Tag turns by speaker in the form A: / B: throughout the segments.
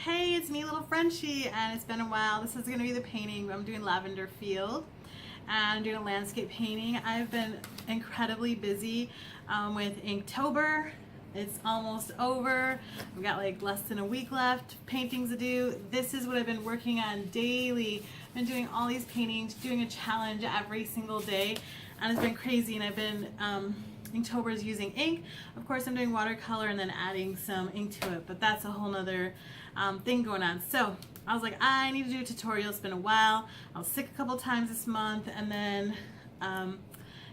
A: Hey, it's me, little Frenchie, and it's been a while. This is going to be the painting. I'm doing Lavender Field, and I'm doing a landscape painting. I've been incredibly busy with Inktober. It's almost over. I've got like less than a week left, paintings to do. This is what I've been working on daily. I've been doing all these paintings, doing a challenge every single day, and it's been crazy, and I've been Inktober is using ink. Of course, I'm doing watercolor and then adding some ink to it, but that's a whole nother thing going on. So I was like, I need to do a tutorial. It's been a while. I was sick a couple times this month, and then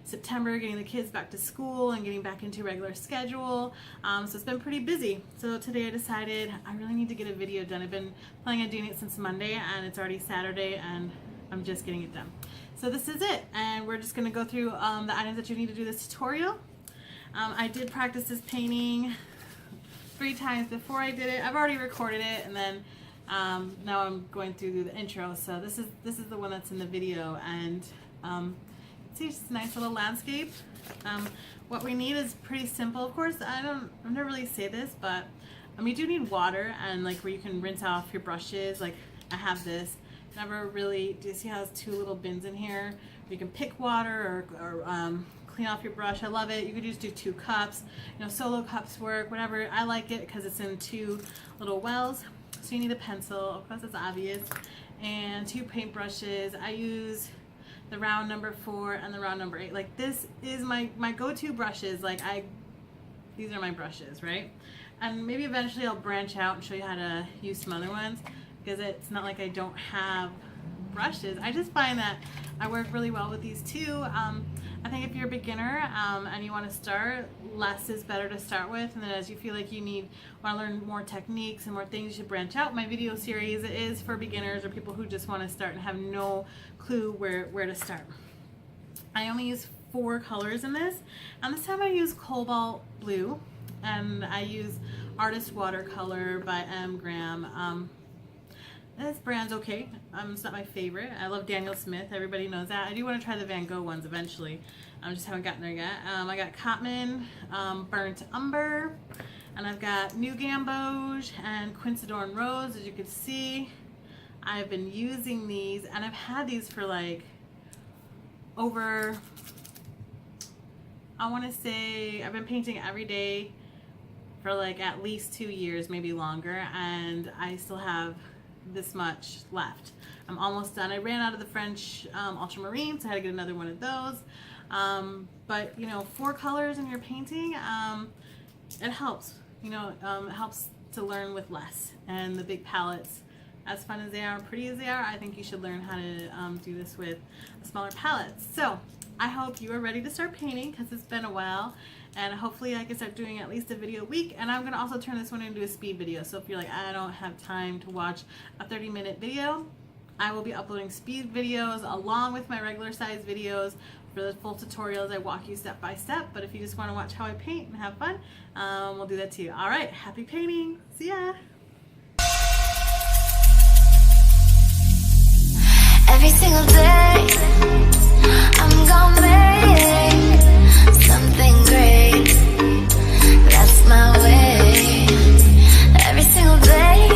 A: September, getting the kids back to school and getting back into a regular schedule. So it's been pretty busy. So today I decided I really need to get a video done. I've been planning on doing it since Monday, and it's already Saturday, and I'm just getting it done. So this is it, and we're just going to go through the items that you need to do this tutorial. I did practice this painting 3 times before I did it. I've already recorded it, and then now I'm going through the intro. So this is the one that's in the video, and see, it's a nice little landscape. What we need is pretty simple. Of course, I never really say this, but you do need water, and like where you can rinse off your brushes. Like I have this. Never really. Do you see how there's 2 little bins in here? Where you can pick water or clean off your brush. I love it. You could just do 2 cups. You know, solo cups work. Whatever. I like it because it's in 2 little wells. So you need a pencil. Of course, it's obvious. And 2 paint brushes. I use the round number 4 and the round number 8. Like this is my go-to brushes. Like these are my brushes, right? And maybe eventually I'll branch out and show you how to use some other ones, because it's not like I don't have brushes. I just find that I work really well with these 2. I think if you're a beginner and you want to start, less is better to start with, and then as you feel like you want to learn more techniques and more things, you should branch out. My video series is for beginners or people who just want to start and have no clue where to start. I only use 4 colors in this, and this time I use Cobalt Blue, and I use Artist Watercolor by M. Graham. This brand's okay. It's not my favorite. I love Daniel Smith. Everybody knows that. I do want to try the Van Gogh ones eventually. I just haven't gotten there yet. I got Cotman, Burnt Umber, and I've got New Gamboge and Quinacridone Rose. As you can see, I've been using these, and I've had these for like over, I want to say, I've been painting every day for like at least 2 years, maybe longer, and I still have this much left. I'm almost done. I ran out of the French ultramarine, so I had to get another one of those. But you know, 4 colors in your painting, it helps. You know, it helps to learn with less. And the big palettes, as fun as they are and pretty as they are, I think you should learn how to do this with smaller palettes. So I hope you are ready to start painting, because it's been a while, and hopefully I can start doing at least a video a week. And I'm going to also turn this one into a speed video, so if you're like, I don't have time to watch a 30-minute video, I will be uploading speed videos along with my regular size videos. For the full tutorials, I walk you step by step, but if you just want to watch how I paint and have fun, we'll do that too. Alright, happy painting! See ya!
B: Every single day, I'm gonna make something great. That's my way. Every single day,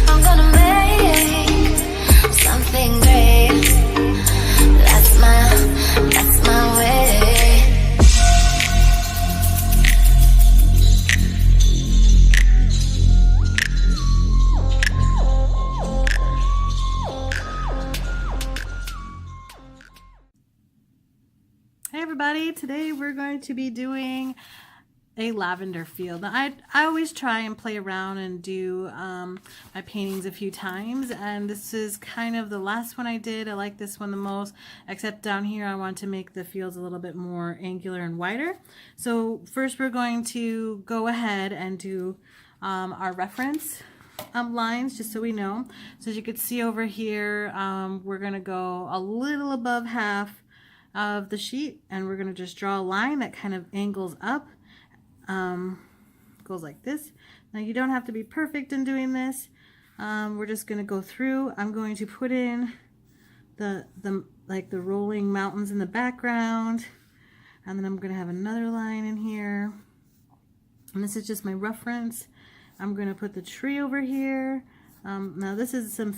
B: I'm gonna make something great. That's my way.
A: Hey everybody, today we're going to be doing a lavender field. Now, I always try and play around and do my paintings a few times, and this is kind of the last one I did. I like this one the most, except down here I want to make the fields a little bit more angular and wider. So first we're going to go ahead and do our reference lines, just so we know. So as you can see over here, we're going to go a little above half of the sheet, and we're going to just draw a line that kind of angles up, goes like this. Now you don't have to be perfect in doing this. We're just going to go through. I'm going to put in the rolling mountains in the background, and then I'm going to have another line in here, and this is just my reference. I'm going to put the tree over here. Now this is some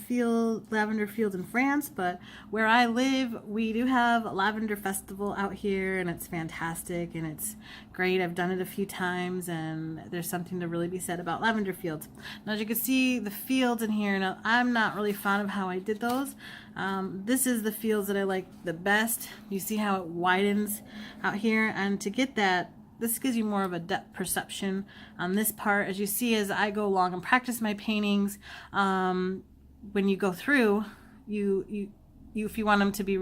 A: lavender fields in France, but where I live, we do have a lavender festival out here, and it's fantastic and it's great. I've done it a few times, and there's something to really be said about lavender fields. Now, as you can see, the fields in here, now I'm not really fond of how I did those. This is the fields that I like the best. You see how it widens out here, and to get that, this gives you more of a depth perception on this part. As you see, as I go along and practice my paintings, when you go through, you if you want them to be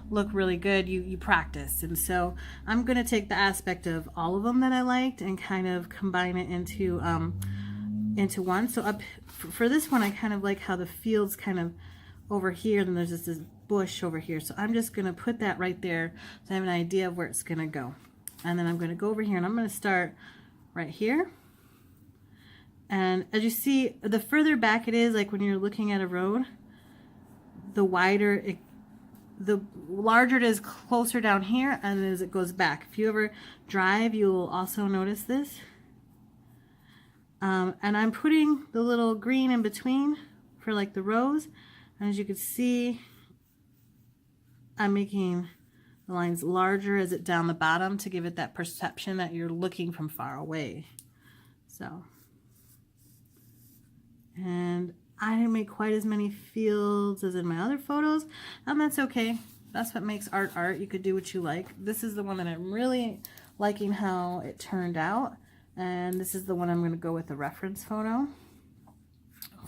A: look really good, you practice. And so I'm going to take the aspect of all of them that I liked and kind of combine it into one. So up for this one, I kind of like how the fields kind of over here, then there's just this bush over here. So I'm just going to put that right there so I have an idea of where it's going to go. And then I'm going to go over here and I'm going to start right here. And as you see, the further back it is, like when you're looking at a road, the larger it is closer down here, and as it goes back. If you ever drive, you'll also notice this. And I'm putting the little green in between for like the rows. And as you can see, I'm making the lines larger as it down the bottom to give it that perception that you're looking from far away. So, and I didn't make quite as many fields as in my other photos, and that's okay. That's what makes art art. You could do what you like. This is the one that I'm really liking how it turned out, and this is the one I'm going to go with the reference photo.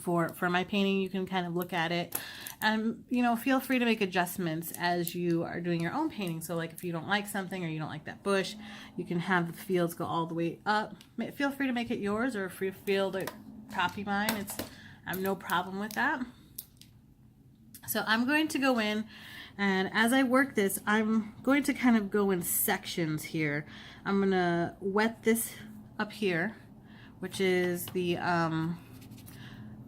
A: For my painting, you can kind of look at it and, you know, feel free to make adjustments as you are doing your own painting. So like if you don't like something or you don't like that bush, you can have the fields go all the way up. Feel free to make it yours, or if you feel to copy mine, I have no problem with that. So I'm going to go in, and as I work this, I'm going to kind of go in sections here. I'm going to wet this up here, which is the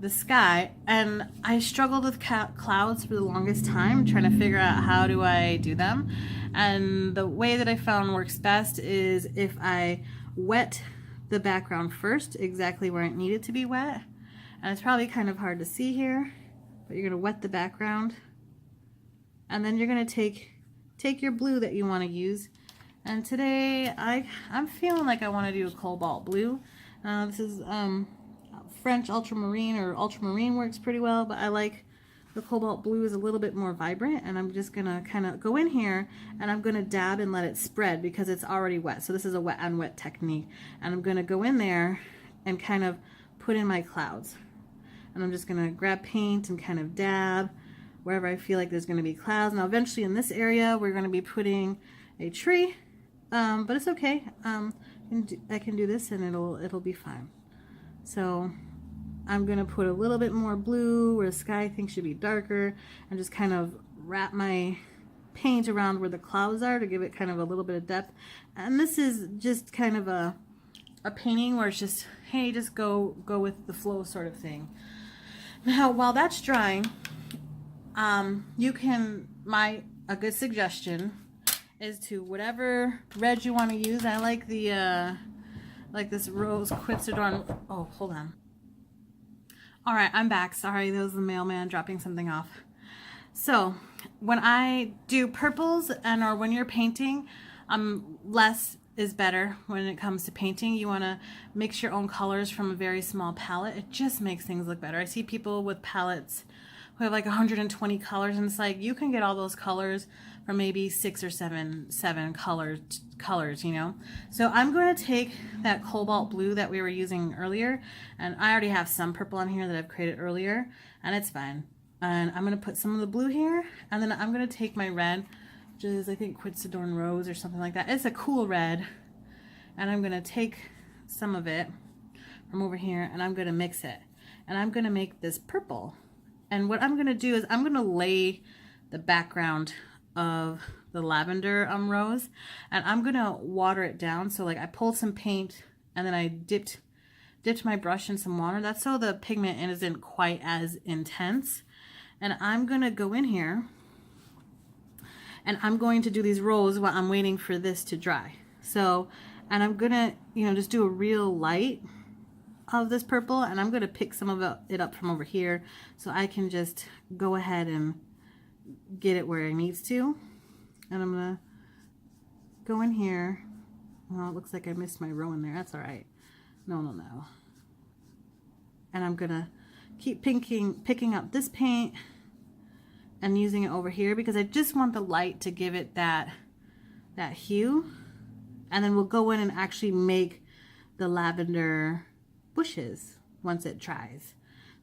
A: sky, and I struggled with clouds for the longest time, trying to figure out how do I do them. And the way that I found works best is if I wet the background first, exactly where it needed to be wet. And it's probably kind of hard to see here, but you're going to wet the background, and then you're going to take your blue that you want to use. And today I'm feeling like I want to do a Cobalt Blue. This is French ultramarine, or ultramarine works pretty well, but I like the Cobalt Blue is a little bit more vibrant. And I'm just gonna kind of go in here and I'm gonna dab and let it spread because it's already wet. So this is a wet on wet technique, and I'm gonna go in there and kind of put in my clouds, and I'm just gonna grab paint and kind of dab wherever I feel like there's gonna be clouds. Now eventually in this area we're gonna be putting a tree, but it's okay. I can do this and it'll be fine. So I'm going to put a little bit more blue where the sky I think should be darker, and just kind of wrap my paint around where the clouds are to give it kind of a little bit of depth. And this is just kind of a painting where it's just, hey, just go with the flow sort of thing. Now while that's drying, you can, a good suggestion is to whatever red you want to use. I like the like this rose Quinacridone. Oh, hold on. All right, I'm back. Sorry, that was the mailman dropping something off. So when I do purples or when you're painting, less is better when it comes to painting. You want to mix your own colors from a very small palette. It just makes things look better. I see people with palettes who have like 120 colors, and it's like you can get all those colors from maybe 6 or 7 colors, you know. So I'm going to take that Cobalt Blue that we were using earlier, and I already have some purple on here that I've created earlier, and it's fine. And I'm going to put some of the blue here, and then I'm going to take my red, which is I think Quinacridone Rose or something like that. It's a cool red, and I'm going to take some of it from over here, and I'm going to mix it, and I'm going to make this purple. And what I'm going to do is I'm going to lay the background of the lavender rose, and I'm going to water it down. So like I pulled some paint and then I dipped my brush in some water. That's so the pigment isn't quite as intense. And I'm going to go in here and I'm going to do these rows while I'm waiting for this to dry. So, and I'm going to, you know, just do a real light of this purple, and I'm going to pick some of it up from over here so I can just go ahead and get it where it needs to. And I'm going to go in here. Well, it looks like I missed my row in there. That's all right. No. And I'm going to keep picking up this paint and using it over here because I just want the light to give it that hue. And then we'll go in and actually make the lavender bushes once it dries.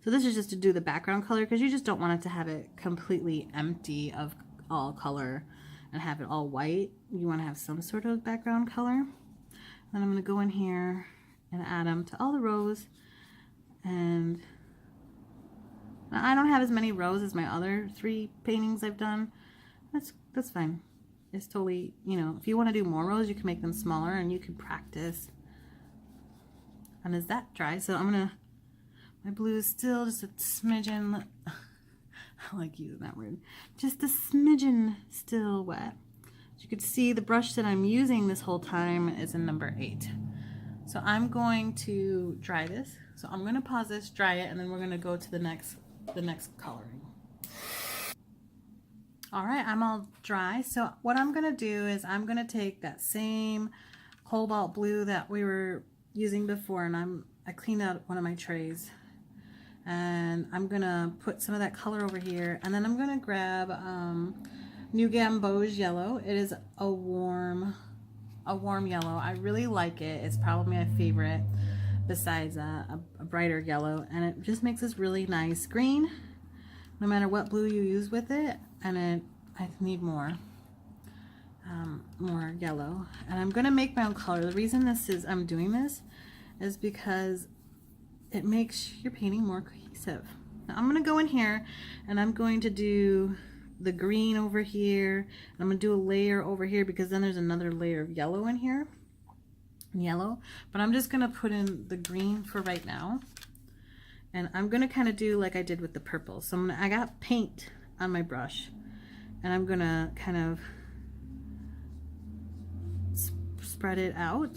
A: So this is just to do the background color because you just don't want it to have it completely empty of all color and have it all white. You want to have some sort of background color. Then I'm going to go in here and add them to all the rows. And now I don't have as many rows as my other 3 paintings I've done. That's fine. It's totally, you know, if you want to do more rows, you can make them smaller and you can practice. And as that dries, so my blue is still just a smidgen, I like using that word, just a smidgen still wet. As you can see, the brush that I'm using this whole time is a number 8. So I'm going to dry this. So I'm going to pause this, dry it, and then we're going to go to the next coloring. All right, I'm all dry. So what I'm going to do is I'm going to take that same cobalt blue that we were using before, and I cleaned out one of my trays, and I'm going to put some of that color over here, and then I'm going to grab new Gamboge Yellow. It is a warm yellow. I really like it. It's probably my favorite besides a brighter yellow, and it just makes this really nice green no matter what blue you use with it. And I need more yellow, and I'm gonna make my own color. The reason I'm doing this is because it makes your painting more cohesive. Now I'm gonna go in here and I'm going to do the green over here, and I'm gonna do a layer over here because then there's another layer of yellow in here. But I'm just gonna put in the green for right now, and I'm gonna kind of do like I did with the purple. So I got paint on my brush, and I'm gonna kind of spread it out.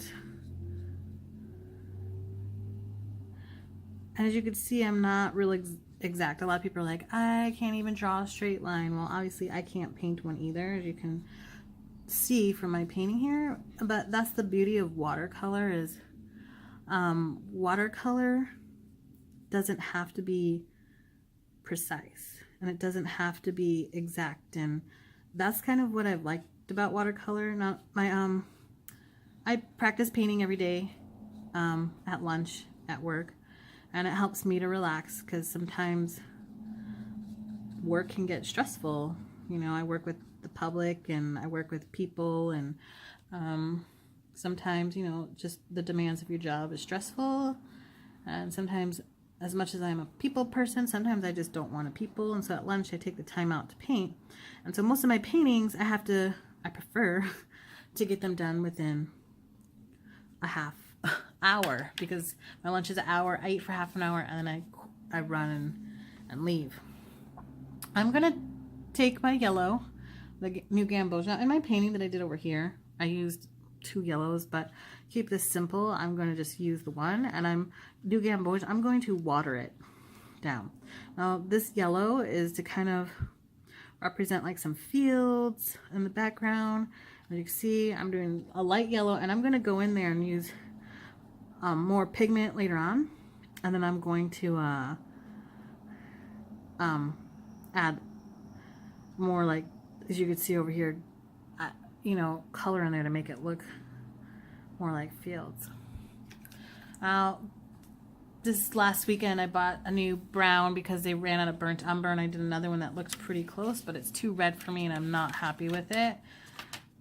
A: And as you can see, I'm not really exact. A lot of people are like, I can't even draw a straight line. Well, obviously I can't paint one either, as you can see from my painting here. But that's the beauty of watercolor, is watercolor doesn't have to be precise, and it doesn't have to be exact, and that's kind of what I've liked about watercolor. Not my I practice painting every day at lunch, at work, and it helps me to relax because sometimes work can get stressful. You know, I work with the public and I work with people, and sometimes, you know, just the demands of your job is stressful, and sometimes, as much as I'm a people person, sometimes I just don't want to people, and so at lunch I take the time out to paint. And so most of my paintings I prefer to get them done within a half hour, because my lunch is an hour. I eat for half an hour, and then I run and leave. I'm gonna take my yellow, the new Gamboge. Now in my painting that I did over here, I used 2 yellows, but keep this simple. I'm going to just use the one, and new Gamboge, I'm going to water it down. Now this yellow is to kind of represent like some fields in the background. As you can see, I'm doing a light yellow, and I'm going to go in there and use more pigment later on, and then I'm going to add more, like, as you can see over here, you know, color in there to make it look more like fields. This last weekend I bought a new brown because they ran out of burnt umber, and I did another one that looks pretty close, but it's too red for me and I'm not happy with it.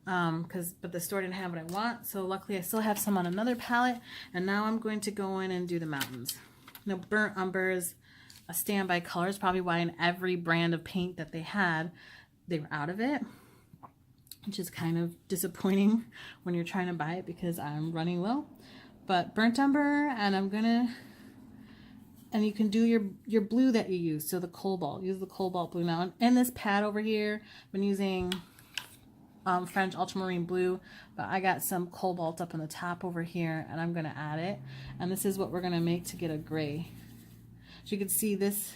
A: But the store didn't have what I want, so luckily I still have some on another palette, and now I'm going to go in and do the mountains. Now burnt umber is a standby color. It's probably why in every brand of paint that they had, they were out of it, which is kind of disappointing when you're trying to buy it because I'm running low. But burnt umber, and and you can do your blue that you use, so the cobalt, use the cobalt blue. Now in this pad over here, I've been using French ultramarine blue, but I got some cobalt up on the top over here, and I'm going to add it. And this is what we're going to make to get a gray. So you can see this,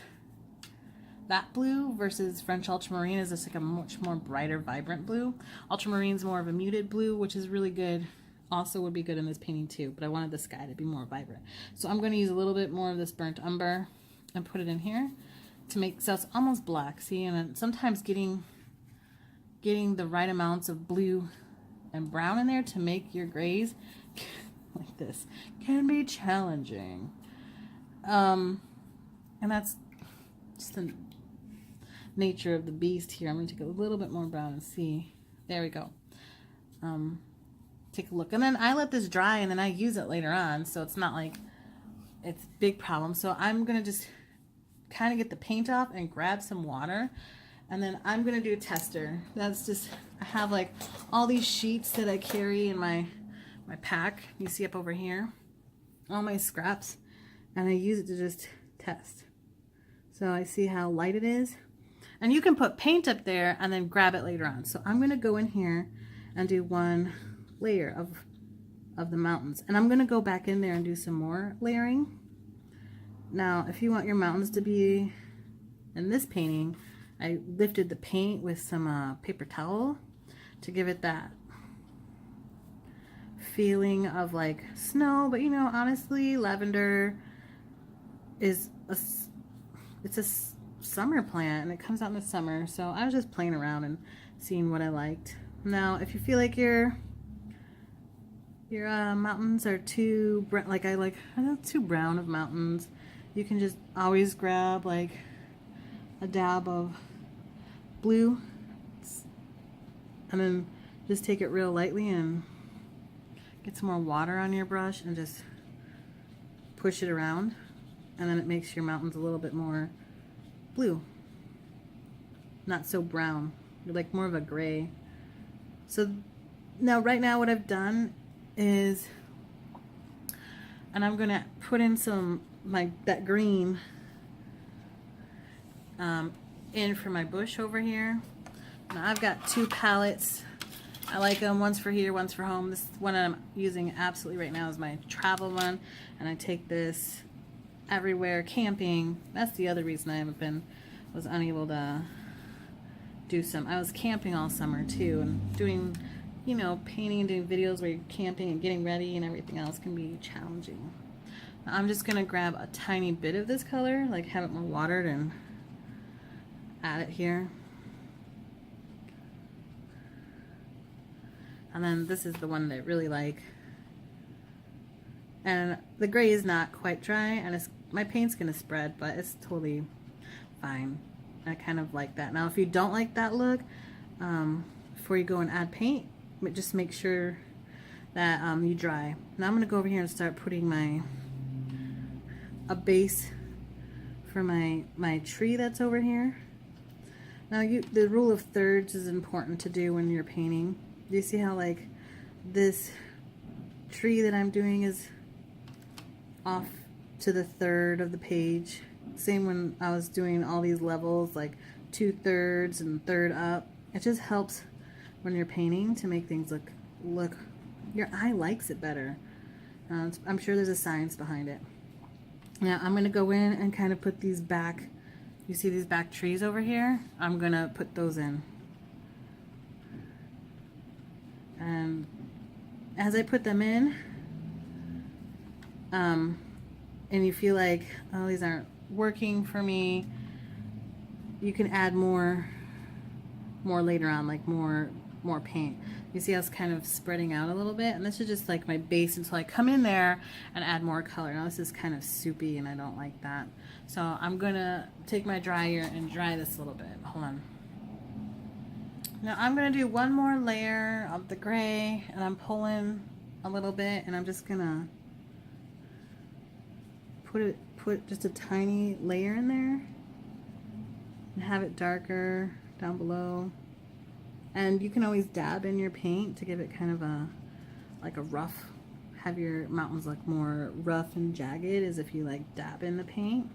A: that blue versus French ultramarine is just like a much more brighter, vibrant blue. Ultramarine's more of a muted blue, which is really good. Also would be good in this painting too, but I wanted the sky to be more vibrant. So I'm going to use a little bit more of this burnt umber and put it in here to make, so it's almost black. See, and sometimes getting the right amounts of blue and brown in there to make your grays like this can be challenging. And that's just the nature of the beast here. I'm going to take a little bit more brown and see. There we go. Take a look. And then I let this dry and then I use it later on, so it's not like it's a big problem. So I'm going to just kind of get the paint off and grab some water. And then I'm going to do a tester. That's just, I have like all these sheets that I carry in my pack. You see up over here, all my scraps. And I use it to just test. So I see how light it is. And you can put paint up there and then grab it later on. So I'm going to go in here and do one layer of the mountains. And I'm going to go back in there and do some more layering. Now, if you want your mountains to be in this painting, I lifted the paint with some paper towel to give it that feeling of like snow. But you know, honestly, lavender is it's a summer plant and it comes out in the summer. So I was just playing around and seeing what I liked. Now, if you feel like your mountains are too like I know too brown of mountains, you can just always grab like a dab of blue and then just take it real lightly and get some more water on your brush and just push it around, and then it makes your mountains a little bit more blue, not so brown, like more of a gray. So now right now what I've done is, and I'm gonna put in some that green in for my bush over here. Now I've got two palettes. I like them. One's for here, one's for home. This one I'm using absolutely right now is my travel one, and I take this everywhere, camping. That's the other reason I was unable to do some. I was camping all summer too, and doing, you know, painting and doing videos where you're camping and getting ready and everything else can be challenging. Now I'm just gonna grab a tiny bit of this color, like have it more watered, and add it here. And then this is the one that I really like. And the gray is not quite dry, and my paint's gonna spread, but it's totally fine. I kind of like that. Now if you don't like that look, before you go and add paint, just make sure that you dry. Now I'm gonna go over here and start putting a base for my tree that's over here. Now the rule of thirds is important to do when you're painting. Do you see how like this tree that I'm doing is off to the third of the page? Same when I was doing all these levels, like 2/3 and third up. It just helps when you're painting to make things look your eye likes it better. I'm sure there's a science behind it. Now I'm going to go in and kind of put these back, you see these back trees over here? I'm going to put those in. And as I put them in, and you feel like, oh, these aren't working for me, you can add more later on, like more paint. You see how it's kind of spreading out a little bit, and this is just like my base until I come in there and add more color. Now this is kind of soupy and I don't like that, so I'm gonna take my dryer and dry this a little bit. Hold on. Now I'm gonna do one more layer of the gray, and I'm pulling a little bit, and I'm just gonna put just a tiny layer in there and have it darker down below. And you can always dab in your paint to give it kind of like a rough, have your mountains look more rough and jagged, as if you like dab in the paint.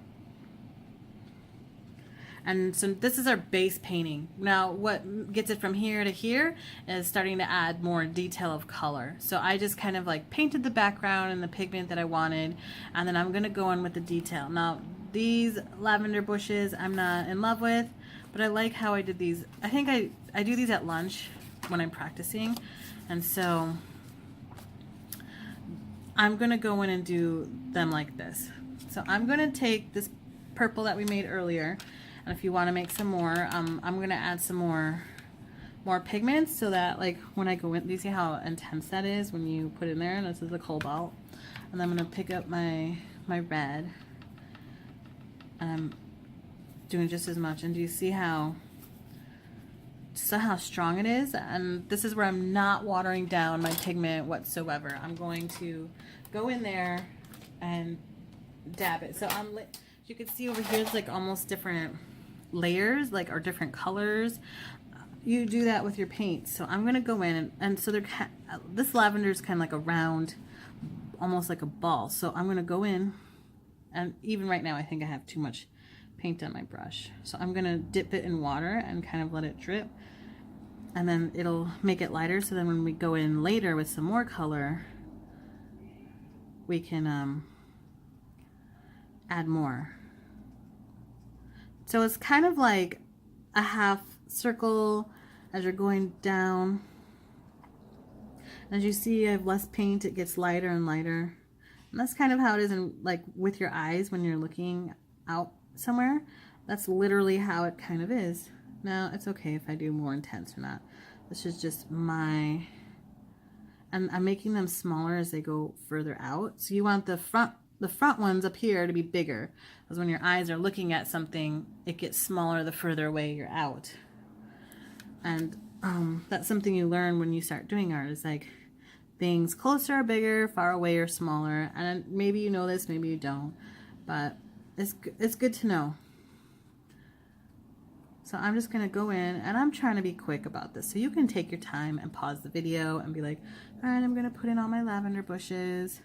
A: And so this is our base painting. Now what gets it from here to here is starting to add more detail of color. So I just kind of like painted the background and the pigment that I wanted, and then I'm gonna go in with the detail. Now these lavender bushes I'm not in love with, but I like how I did these. I think I do these at lunch when I'm practicing, and so I'm gonna go in and do them like this. So I'm gonna take this purple that we made earlier, and if you want to make some more, I'm gonna add some more pigments so that like when I go in, do you see how intense that is when you put it in there? And this is the cobalt, and I'm gonna pick up my red. I'm doing just as much, and do you see how strong it is? And this is where I'm not watering down my pigment whatsoever. I'm going to go in there and dab it. So you can see over here, it's like almost different layers, like, or different colors. You do that with your paint. So I'm gonna go in and so this lavender is kind of like a round, almost like a ball. So I'm gonna go in, and even right now I think I have too much paint on my brush. So I'm gonna dip it in water and kind of let it drip, and then it'll make it lighter. So then when we go in later with some more color, we can add more. So it's kind of like a half circle as you're going down. As you see, I have less paint, it gets lighter and lighter. And that's kind of how it is in, like, with your eyes when you're looking out somewhere. That's literally how it kind of is. Now, it's okay if I do more intense or not. This is just my... And I'm making them smaller as they go further out. So you want the front ones up here to be bigger, because when your eyes are looking at something, it gets smaller the further away you're out. And that's something you learn when you start doing art, is like things closer are bigger, far away are smaller. And maybe you know this, maybe you don't, but it's good to know. So I'm just gonna go in, and I'm trying to be quick about this, so you can take your time and pause the video and be like, all right, I'm gonna put in all my lavender bushes,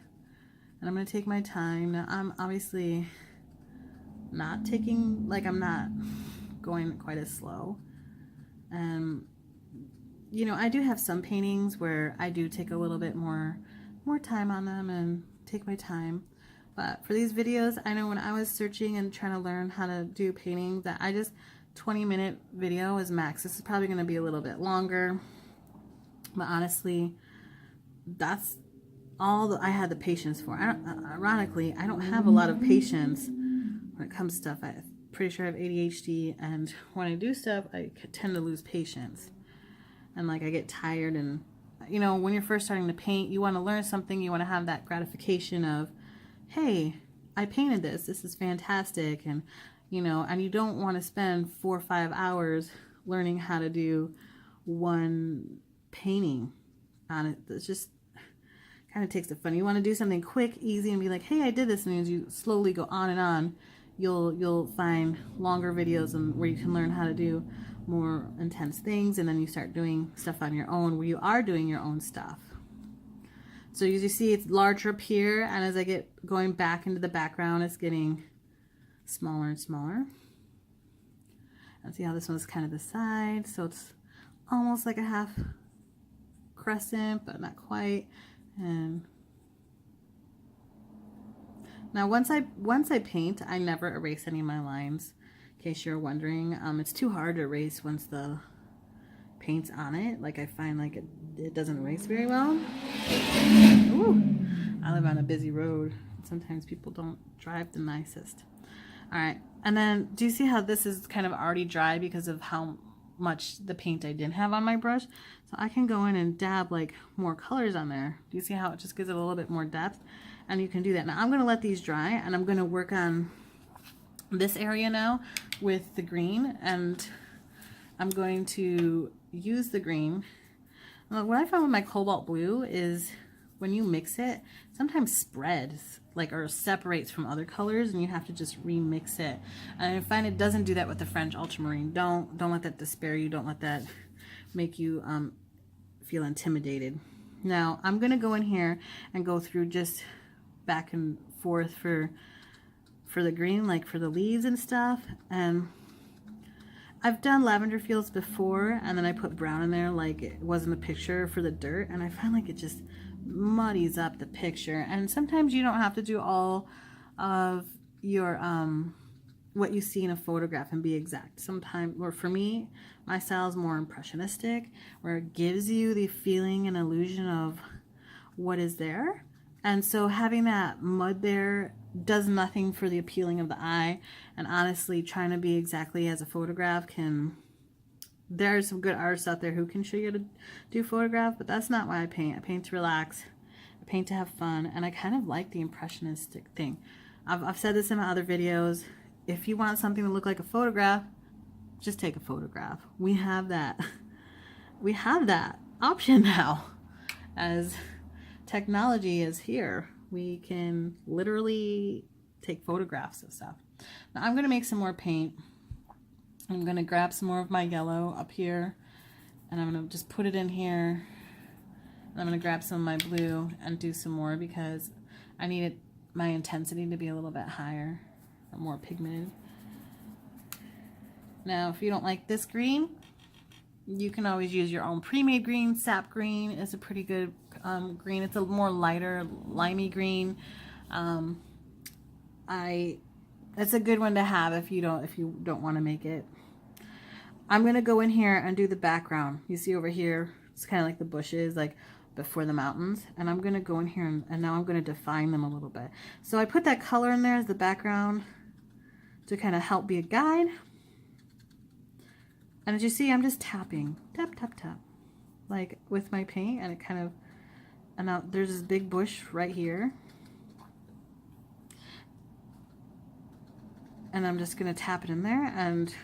A: and I'm gonna take my time. Now I'm obviously not taking, like, I'm not going quite as slow. You know, I do have some paintings where I do take a little bit more time on them and take my time. But for these videos, I know when I was searching and trying to learn how to do painting, that 20-minute video is max. This is probably going to be a little bit longer, but honestly, that's all I had the patience for. Ironically, I don't have a lot of patience when it comes to stuff. I'm pretty sure I have ADHD, and when I do stuff, I tend to lose patience. And like, I get tired, and you know, when you're first starting to paint, you want to learn something, you want to have that gratification of, hey, I painted this. This is fantastic. And you know, and you don't want to spend 4 or 5 hours learning how to do one painting on it. It's just kind of takes the fun. You want to do something quick, easy, and be like, hey, I did this. And as you slowly go on and on, you'll find longer videos and where you can learn how to do more intense things, and then you start doing stuff on your own where you are doing your own stuff. So as you see, it's larger up here, and as I get going back into the background, it's getting smaller and smaller. And see how this one's kind of the side, so it's almost like a half crescent, but not quite. And now once I paint, I never erase any of my lines, in case you're wondering. It's too hard to erase once the paint's on it. Like, I find like it doesn't erase very well. Ooh, I live on a busy road. Sometimes people don't drive the nicest. All right, and then do you see how this is kind of already dry because of how much the paint I didn't have on my brush? So I can go in and dab like more colors on there. Do you see how it just gives it a little bit more depth? And you can do that. Now I'm gonna let these dry, and I'm gonna work on this area now with the green, and I'm going to use the green. What I found with my Cobalt Blue is when you mix it, sometimes spreads, like, or separates from other colors, and you have to just remix it. And I find it doesn't do that with the French Ultramarine. Don't let that despair you. Don't let that make you feel intimidated. Now I'm gonna go in here and go through just back and forth for the green, like for the leaves and stuff. And I've done Lavender Fields before, and then I put brown in there like it was in the picture for the dirt, and I find like it just muddies up the picture. And sometimes you don't have to do all of your what you see in a photograph and be exact. Sometimes, or for me, my style is more impressionistic, where it gives you the feeling and illusion of what is there. And so having that mud there does nothing for the appealing of the eye. And honestly, trying to be exactly as a photograph can, there are some good artists out there who can show you how to do photograph, but that's not why I paint. I paint to relax, I paint to have fun, and I kind of like the impressionistic thing. I've said this in my other videos. If you want something to look like a photograph, just take a photograph. We have that option now. As technology is here, we can literally take photographs of stuff. Now I'm going to make some more paint. I'm going to grab some more of my yellow up here, and I'm going to just put it in here. And I'm going to grab some of my blue and do some more because I need my intensity to be a little bit higher or more pigmented. Now if you don't like this green, you can always use your own pre-made green. Sap green is a pretty good green. It's a more lighter, limey green. It's a good one to have if you don't want to make it. I'm gonna go in here and do the background. You see over here, it's kind of like the bushes, like before the mountains. And I'm gonna go in here and now I'm gonna define them a little bit. So I put that color in there as the background to kind of help be a guide. And as you see, I'm just tapping, tap, tap, tap, like with my paint, and it kind of, and now there's this big bush right here. And I'm just gonna tap it in there, and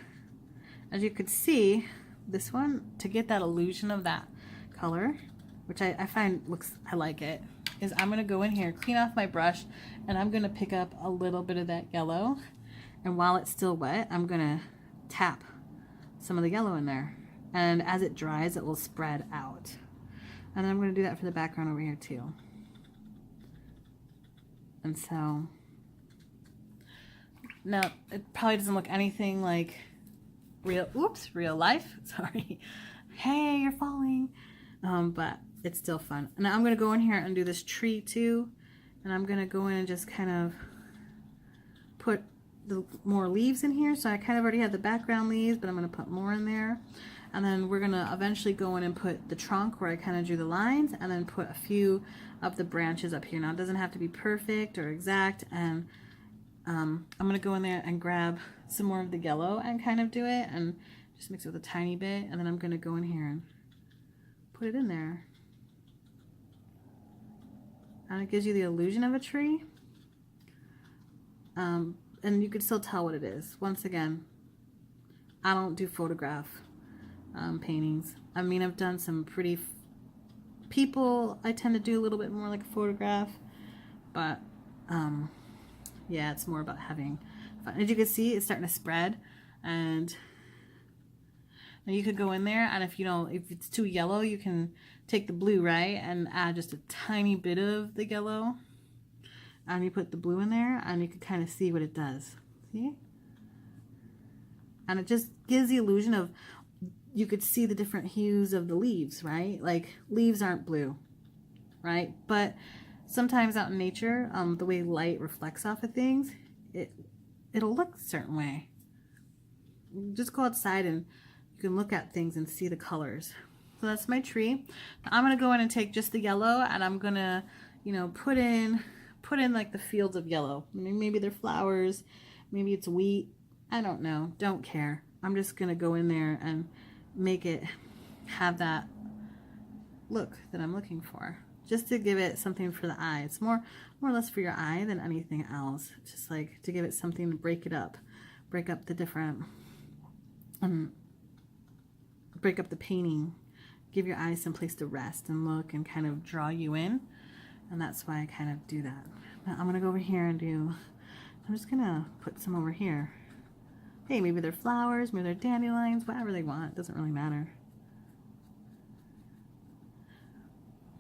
A: as you could see, this one, to get that illusion of that color, which I find looks, I like it, is I'm gonna go in here, clean off my brush, and I'm gonna pick up a little bit of that yellow, and while it's still wet, I'm gonna tap some of the yellow in there, and as it dries it will spread out. And then I'm going to do that for the background over here too. And so now it probably doesn't look anything like real life, sorry, hey, you're falling, but it's still fun. And now I'm going to go in here and do this tree too, and I'm going to go in and just kind of put the more leaves in here. So I kind of already have the background leaves, but I'm going to put more in there. And then we're going to eventually go in and put the trunk where I kind of drew the lines, and then put a few of the branches up here. Now it doesn't have to be perfect or exact, and I'm going to go in there and grab some more of the yellow and kind of do it and just mix it with a tiny bit, and then I'm going to go in here and put it in there. And it gives you the illusion of a tree. And you can still tell what it is. Once again, I don't do photograph paintings. I mean, I've done some pretty people. I tend to do a little bit more like a photograph, but yeah, it's more about having fun. As you can see, it's starting to spread, and now you could go in there, and if it's too yellow, you can take the blue, right, and add just a tiny bit of the yellow. And you put the blue in there, and you can kind of see what it does. See? And it just gives the illusion of, you could see the different hues of the leaves, right? Like, leaves aren't blue, right? But sometimes out in nature, the way light reflects off of things, it'll look a certain way. Just go outside and you can look at things and see the colors. So that's my tree. Now I'm going to go in and take just the yellow, and I'm going to, put in like the fields of yellow. Maybe they're flowers, maybe it's wheat, I don't know, don't care. I'm just gonna go in there and make it have that look that I'm looking for, just to give it something for the eye. It's more or less for your eye than anything else, just like to give it something to break up the different break up the painting, give your eyes some place to rest and look and kind of draw you in. And that's why I kind of do that. Now I'm going to go over here and I'm just going to put some over here. Hey, maybe they're flowers, maybe they're dandelions, whatever they want. It doesn't really matter.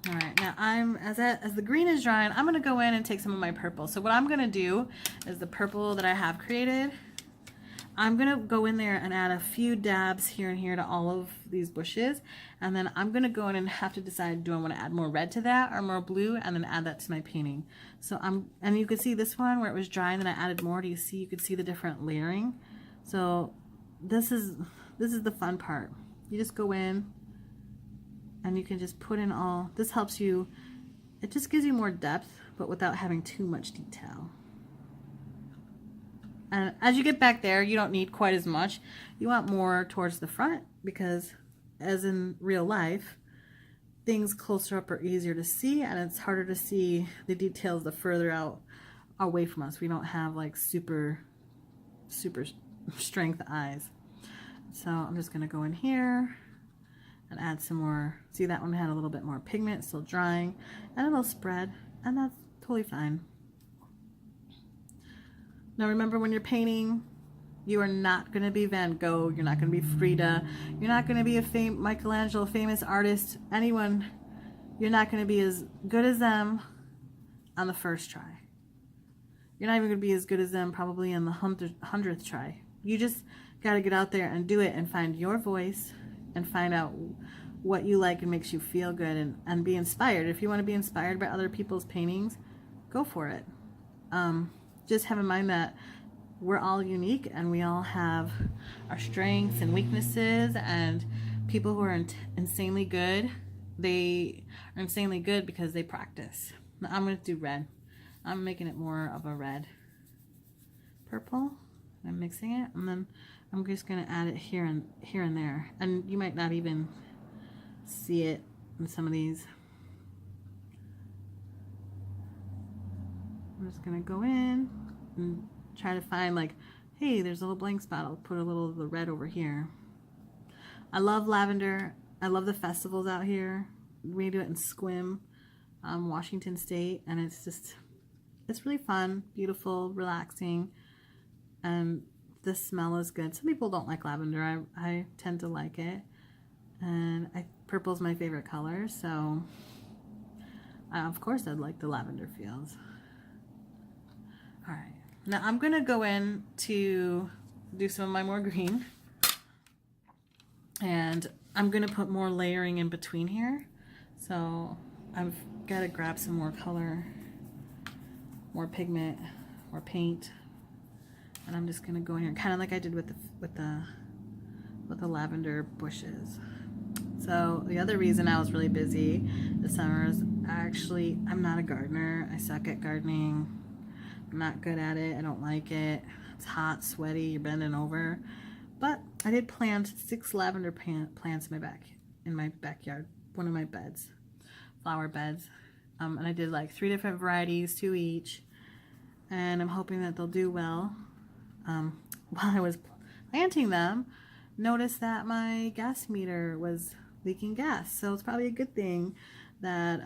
A: Alright, now as the green is drying, I'm going to go in and take some of my purple. So what I'm going to do is the purple that I have created, I'm gonna go in there and add a few dabs here and here to all of these bushes, and then I'm gonna go in and have to decide, do I want to add more red to that or more blue, and then add that to my painting. So and you can see this one where it was dry and then I added more. Do you see? You can see the different layering. So this is the fun part. You just go in and you can just put in all. This helps you. It just gives you more depth, but without having too much detail. And as you get back there, you don't need quite as much. You want more towards the front because, as in real life, things closer up are easier to see, and it's harder to see the details the further out away from us. We don't have like super strength eyes. So I'm just going to go in here and add some more. See, that one had a little bit more pigment, still drying, and it'll spread, and that's totally fine. Now remember, when you're painting, you are not going to be Van Gogh, you're not going to be Frida, you're not going to be a Michelangelo, famous artist, anyone. You're not going to be as good as them on the first try. You're not even going to be as good as them probably in the 100th try. You just got to get out there and do it and find your voice and find out what you like and makes you feel good, and be inspired. If you want to be inspired by other people's paintings, go for it. Just have in mind that we're all unique and we all have our strengths and weaknesses, and people who are insanely good, they are insanely good because they practice. Now I'm going to do red. I'm making it more of a red purple. I'm mixing it, and then I'm just going to add it here and there, and you might not even see it in some of these. I'm just going to go in and try to find, like, hey, there's a little blank spot. I'll put a little of the red over here. I love lavender. I love the festivals out here. We do it in Squim, Washington State, and it's really fun, beautiful, relaxing, and the smell is good. Some people don't like lavender. I tend to like it, and purple's my favorite color, so of course I'd like the Lavender Fields. All right, now I'm gonna go in to do some of my more green, and I'm gonna put more layering in between here. So I've got to grab some more color, more pigment, more paint, and I'm just gonna go in here, kind of like I did with the lavender bushes. So the other reason I was really busy this summer is I'm not a gardener. I suck at gardening. I'm not good at it. I don't like it. It's hot, sweaty, you're bending over. But I did plant 6 lavender plants in my backyard, one of my beds, flower beds. And I did like 3 different varieties, 2 each. And I'm hoping that they'll do well. While I was planting them, noticed that my gas meter was leaking gas. So it's probably a good thing that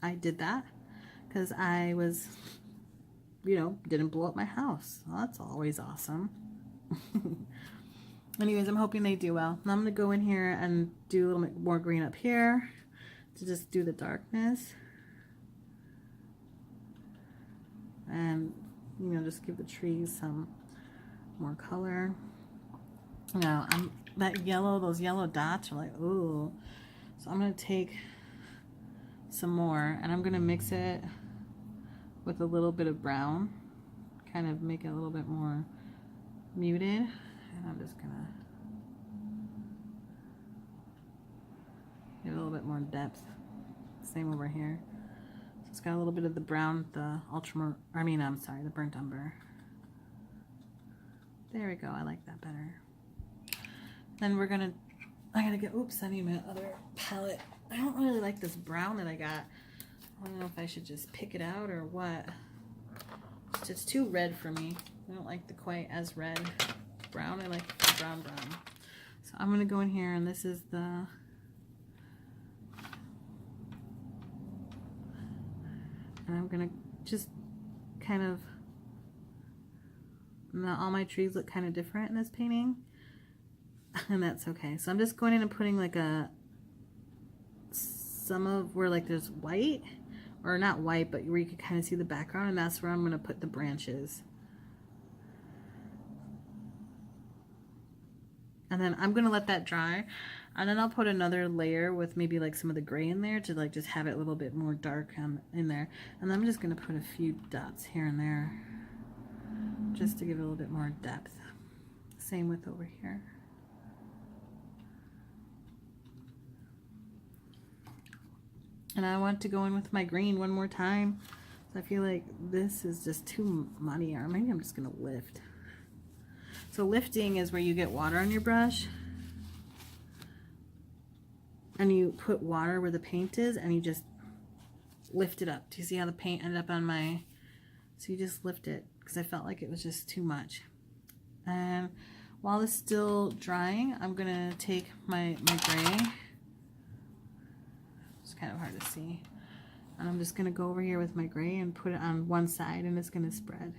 A: I did that, because I was, didn't blow up my house. Well, that's always awesome. Anyways, I'm hoping they do well. Now I'm going to go in here and do a little bit more green up here to just do the darkness. And, just give the trees some more color. Now, those yellow dots are like, ooh. So I'm going to take some more, and I'm going to mix it with a little bit of brown, kind of make it a little bit more muted. And I'm just going to give it a little bit more depth. Same over here. So it's got a little bit of the brown, the burnt umber. There we go. I like that better. Then I gotta get, I need my other palette. I don't really like this brown that I got. I don't know if I should just pick it out or what. It's just too red for me. I don't like the quite as red brown. I like the brown. So I'm gonna go in here, and this is and I'm gonna just kind of, all my trees look kind of different in this painting. And that's okay. So I'm just going in and putting like some of where like there's white, or not white, but where you can kind of see the background, and that's where I'm going to put the branches. And then I'm gonna let that dry, and then I'll put another layer with maybe like some of the gray in there to like just have it a little bit more dark in there. And then I'm just gonna put a few dots here and there just to give it a little bit more depth. Same with over here. And I want to go in with my green one more time. So I feel like this is just too muddy, or maybe I'm just gonna lift. So lifting is where you get water on your brush and you put water where the paint is and you just lift it up. Do you see how the paint ended up on my, so you just lift it because I felt like it was just too much. And while it's still drying, I'm gonna take my gray. It's kind of hard to see. And I'm just gonna go over here with my gray and put it on one side, and it's gonna spread.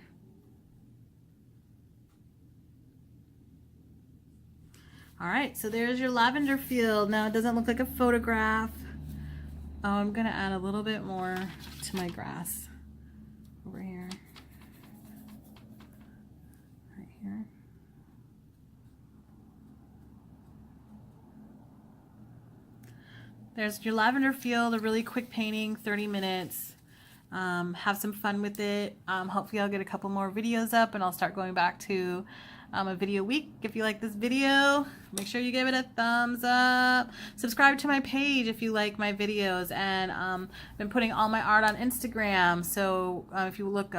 A: All right, so there's your lavender field. Now it doesn't look like a photograph. Oh, I'm gonna add a little bit more to my grass over here. Right here. There's your lavender field, a really quick painting, 30 minutes. Have some fun with it. Hopefully I'll get a couple more videos up and I'll start going back to a video a week. If you like this video, make sure you give it a thumbs up. Subscribe to my page if you like my videos. And I've been putting all my art on Instagram. So if you look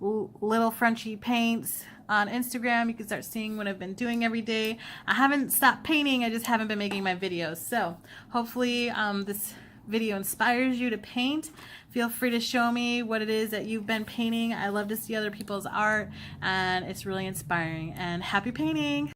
A: Little Frenchy Paints on Instagram, you can start seeing what I've been doing every day. I haven't stopped painting, I just haven't been making my videos. So hopefully this video inspires you to paint. Feel free to show me what it is that you've been painting. I love to see other people's art, and it's really inspiring. And happy painting!